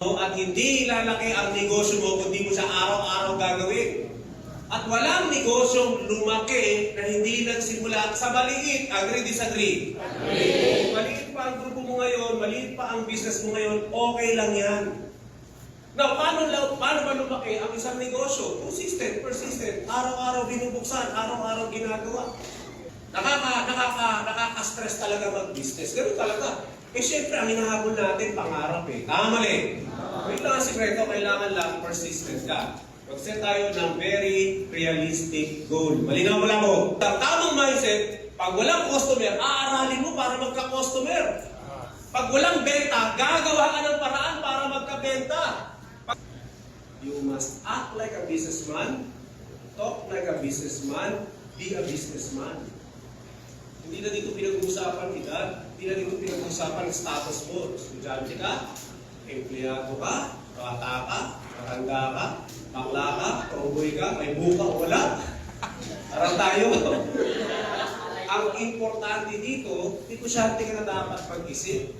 At hindi lalaki ang negosyo mo kung di mo siya araw-araw gagawin. At walang negosyong lumaki na hindi nagsimula sa maliit. Agree, disagree? Agree. Maliit pa ang grupo mo ngayon, maliit pa ang business mo ngayon, okay lang yan. Now, paano ba lumaki ang isang negosyo? Consistent, persistent, araw-araw binubuksan, araw-araw ginagawa. Nakaka-stress talaga mag-business. Ganun talaga. Siyempre, ang hinahabol natin, pangarap Tama mali. Wait lang ang sikreto, kailangan lang persistent ka. Mag-set tayo ng very realistic goal. Malinaw mo lang mo. Tamang mindset, pag walang customer, aaralin mo para magka-customer. Pag walang benta, gagawa ka ng paraan para magka-benta. You must act like a businessman, talk like a businessman, be a businessman. Hindi na dito pinag-uusapan edad, hindi na dito pinag-uusapan status mo. Estudyante ka, empleyado ka, bata ka, matanda ka, bakla ka, tomboy ka, may buka o wala. Parang tayo. Ang importante dito, negosyante ka na dapat pag-isip.